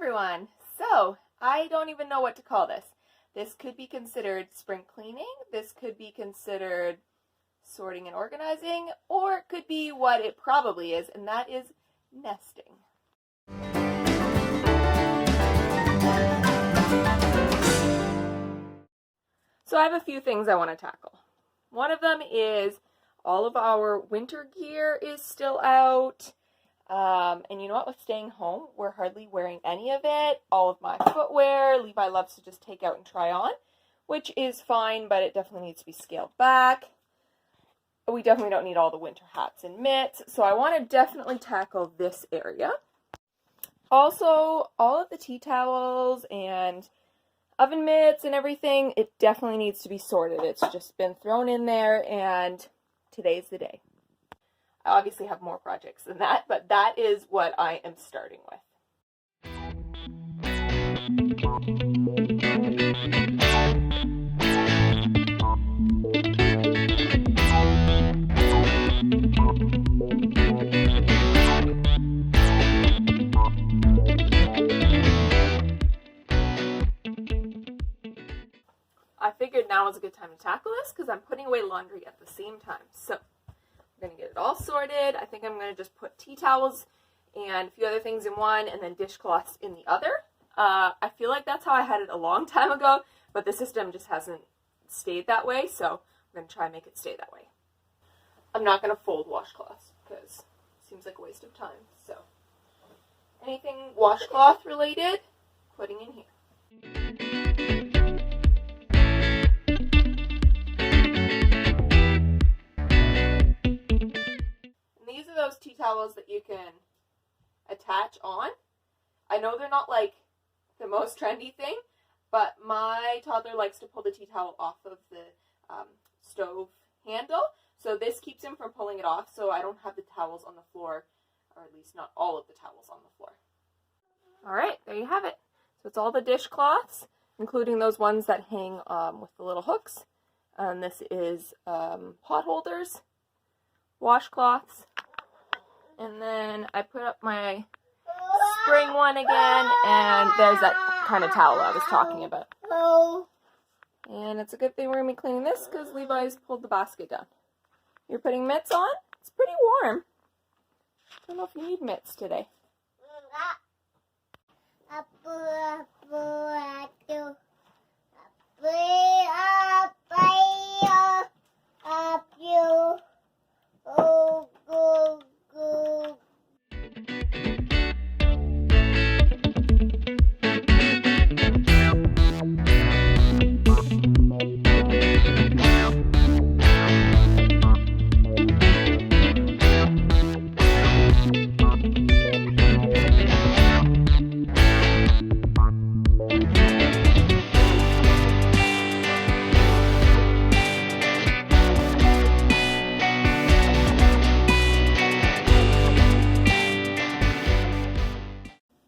everyone. So, I don't even know what to call this. This could be considered spring cleaning, this could be considered sorting and organizing, or it could be what it probably is, and that is nesting. So I have a few things I want to tackle. One of them is all of our winter gear is still out. And you know what, with staying home, we're hardly wearing any of it. All of my footwear, Levi loves to just take out and try on, which is fine, but it definitely needs to be scaled back. We definitely don't need all the winter hats and mitts, so I want to definitely tackle this area. Also, all of the tea towels and oven mitts and everything, it definitely needs to be sorted. It's just been thrown in there, and today's the day. I obviously have more projects than that, but that is what I am starting with. I figured now was a good time to tackle this because I'm putting away laundry at the same time. So I'm going to get it all sorted. I think I'm going to just put tea towels and a few other things in one and then dishcloths in the other. I feel like that's how I had it a long time ago, but the system just hasn't stayed that way, so I'm going to try and make it stay that way. I'm not going to fold washcloths because it seems like a waste of time. So anything washcloth related, putting in here. These are those tea towels that you can attach on. I know they're not like the most trendy thing, but my toddler likes to pull the tea towel off of the stove handle, so this keeps him from pulling it off, so I don't have the towels on the floor, or at least not all of the towels on the floor. Alright, there you have it. So it's all the dishcloths, including those ones that hang with the little hooks, and this is pot holders, washcloths, and then I put up my spring one again, and there's that kind of towel I was talking about. And it's a good thing we're going to be cleaning this because Levi's pulled the basket down. You're putting mitts on? It's pretty warm. I don't know if you need mitts today.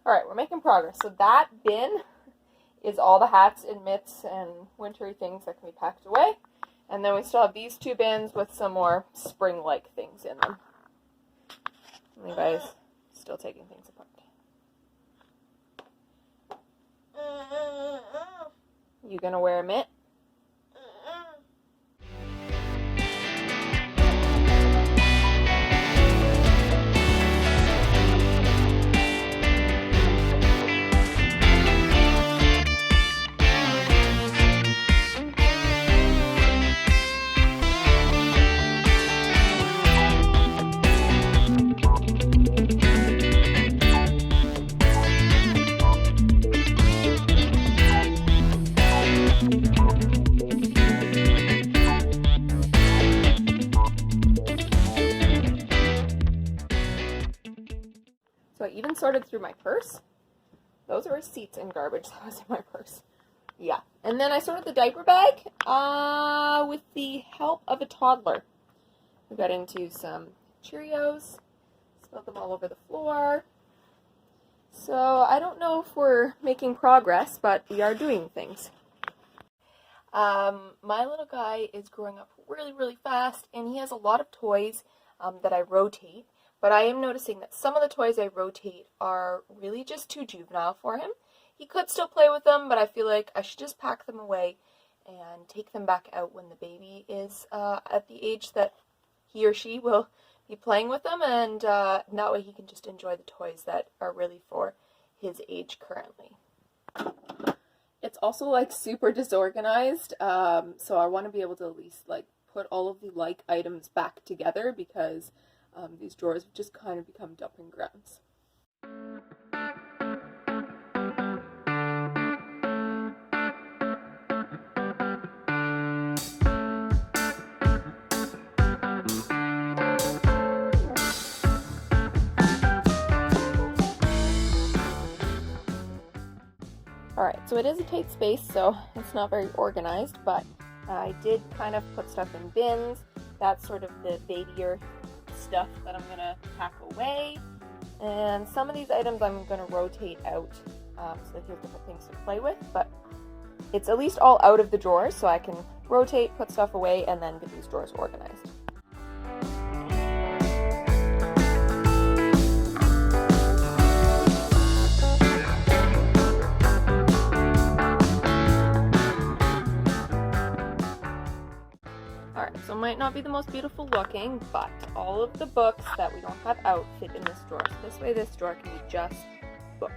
Alright, we're making progress. So that bin is all the hats and mitts and wintry things that can be packed away. And then we still have these two bins with some more spring-like things in them. Levi's still taking things apart. You gonna wear a mitt? So I even sorted through my purse. Those are receipts and garbage that was in my purse. Yeah. And then I sorted the diaper bag with the help of a toddler. We got into some Cheerios, spilled them all over the floor. So I don't know if we're making progress, but we are doing things. My little guy is growing up really, really fast, and he has a lot of toys that I rotate. but I am noticing that some of the toys I rotate are really just too juvenile for him. He could still play with them, but I feel like I should just pack them away and take them back out when the baby is at the age that he or she will be playing with them, and that way he can just enjoy the toys that are really for his age currently. It's also like super disorganized, so I want to be able to at least like put all of the like items back together, because these drawers have just kind of become dumping grounds. Alright, so it is a tight space, so it's not very organized, but I did kind of put stuff in bins. That's sort of the babier stuff that I'm going to pack away. And some of these items I'm going to rotate out so that he has different things to play with, but it's at least all out of the drawers, so I can rotate, put stuff away, and then get these drawers organized. So it might not be the most beautiful looking, but all of the books that we don't have out fit in this drawer. So this way this drawer can be just books.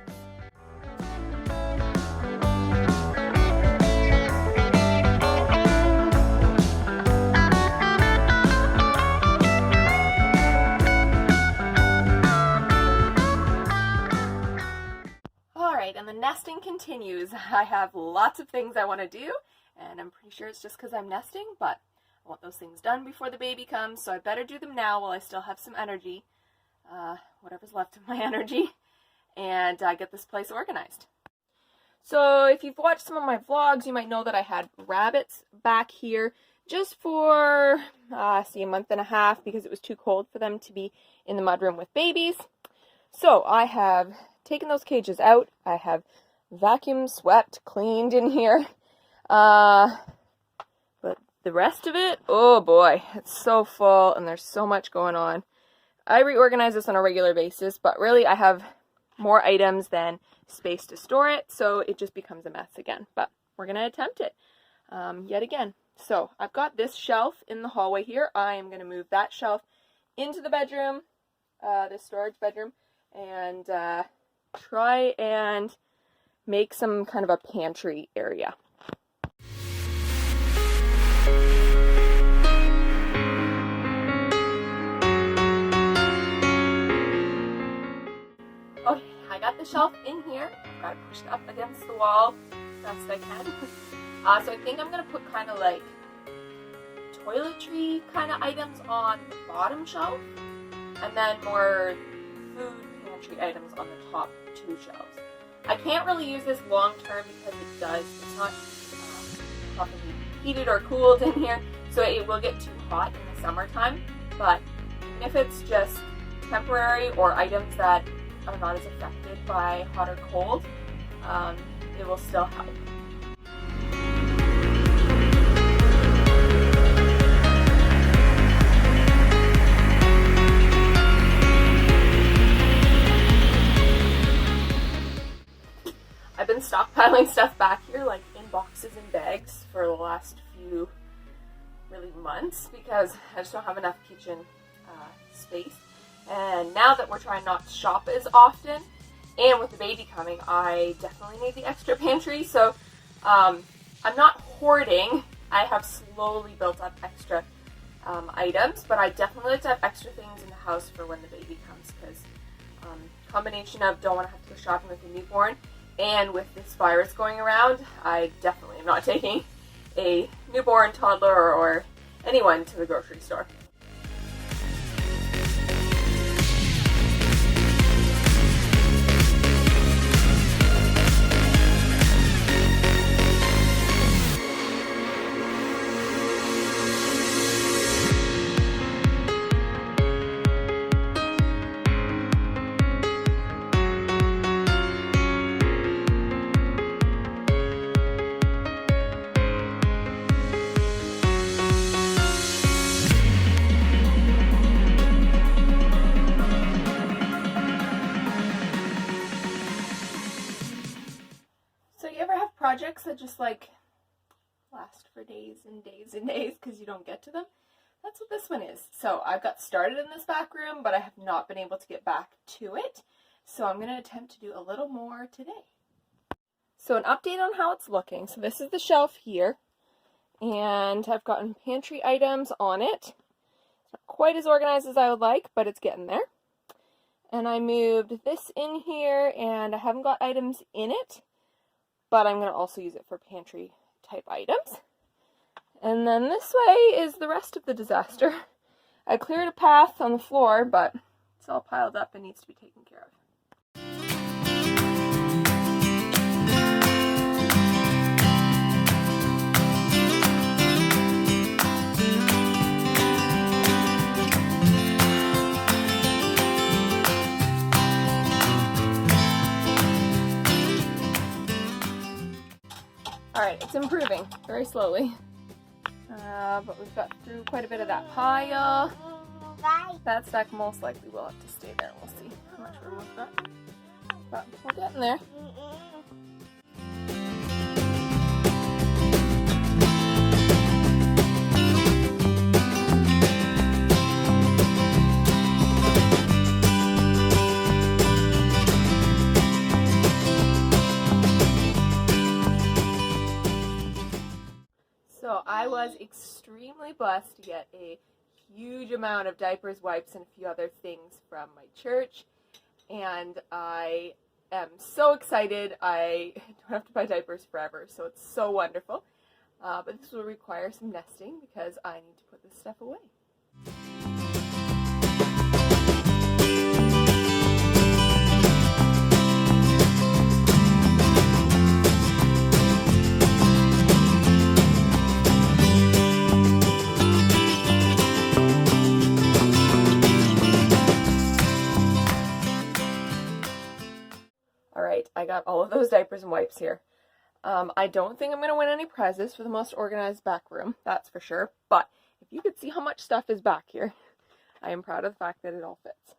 Alright, and the nesting continues. I have lots of things I want to do, and I'm pretty sure it's just because I'm nesting, but I want those things done before the baby comes, so I better do them now while I still have some energy, whatever's left of my energy, and get this place organized. So if you've watched some of my vlogs, you might know that I had rabbits back here just for, a month and a half, because it was too cold for them to be in the mudroom with babies. So I have taken those cages out. I have vacuumed, swept, cleaned in here. The rest of it, oh boy, it's so full and there's so much going on. I reorganize this on a regular basis, but really I have more items than space to store it, so it just becomes a mess again. But we're going to attempt it yet again. So I've got this shelf in the hallway here. I am going to move that shelf into the bedroom, this storage bedroom, and try and make some kind of a pantry area. Okay, I got the shelf in here. I've got it pushed up against the wall as best I can. So I think I'm going to put kind of like toiletry kind of items on the bottom shelf, and then more food pantry items on the top two shelves. I can't really use this long term because it's not properly heated or cooled in here, so it will get too hot in the summertime. But even if it's just temporary or items that are not as affected by hot or cold, it will still help. I've been stockpiling stuff back here, like in boxes and bags, for the last few months, because I just don't have enough kitchen space. And now that we're trying not to shop as often, and with the baby coming, I definitely need the extra pantry. So I'm not hoarding. I have slowly built up extra items, but I definitely like to have extra things in the house for when the baby comes, because combination of don't want to have to go shopping with a newborn, and with this virus going around, I definitely am not taking a newborn, toddler, or anyone to the grocery store. projects that just like last for days and days and days because you don't get to them. That's what this one is. So I've got started in this back room, but I have not been able to get back to it. So I'm going to attempt to do a little more today. So an update on how it's looking. So this is the shelf here, and I've gotten pantry items on it. It's not quite as organized as I would like, but it's getting there. And I moved this in here, and I haven't got items in it, but I'm going to also use it for pantry type items. And then this way is the rest of the disaster. I cleared a path on the floor, but it's all piled up and needs to be taken care of. Alright, it's improving very slowly. But we've got through quite a bit of that pile. That stack most likely will have to stay there. We'll see how much room we've got. But we're getting there. So I was extremely blessed to get a huge amount of diapers, wipes, and a few other things from my church, and I am so excited. I don't have to buy diapers forever, so it's so wonderful. But this will require some nesting because I need to put this stuff away. I got all of those diapers and wipes here. I don't think I'm going to win any prizes for the most organized back room, that's for sure. But if you could see how much stuff is back here, I am proud of the fact that it all fits.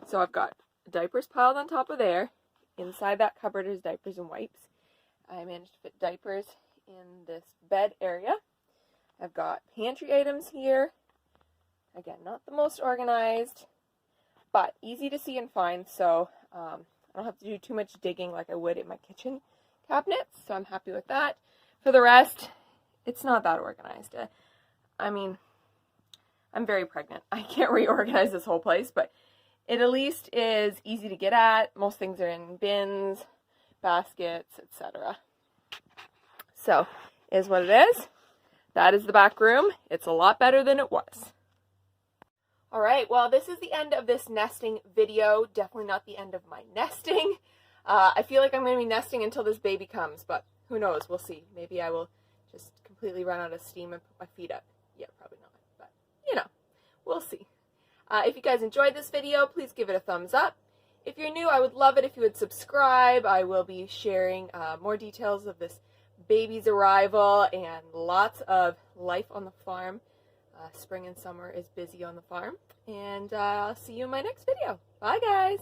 So I've got diapers piled on top of there. Inside that cupboard is diapers and wipes. I managed to fit diapers in this bed area. I've got pantry items here. Again, not the most organized, but easy to see and find, so I don't have to do too much digging like I would in my kitchen cabinets, so I'm happy with that. For the rest, it's not that organized. I mean, I'm very pregnant. I can't reorganize this whole place, but it at least is easy to get at. Most things are in bins, baskets, etc. So, is what it is. That is the back room. It's a lot better than it was. Alright, well, this is the end of this nesting video. Definitely not the end of my nesting. I feel like I'm going to be nesting until this baby comes, but who knows? We'll see. Maybe I will just completely run out of steam and put my feet up. Yeah, probably not, but, you know, we'll see. If you guys enjoyed this video, please give it a thumbs up. If you're new, I would love it if you would subscribe. I will be sharing more details of this baby's arrival and lots of life on the farm. Spring and summer is busy on the farm, and I'll see you in my next video. Bye, guys!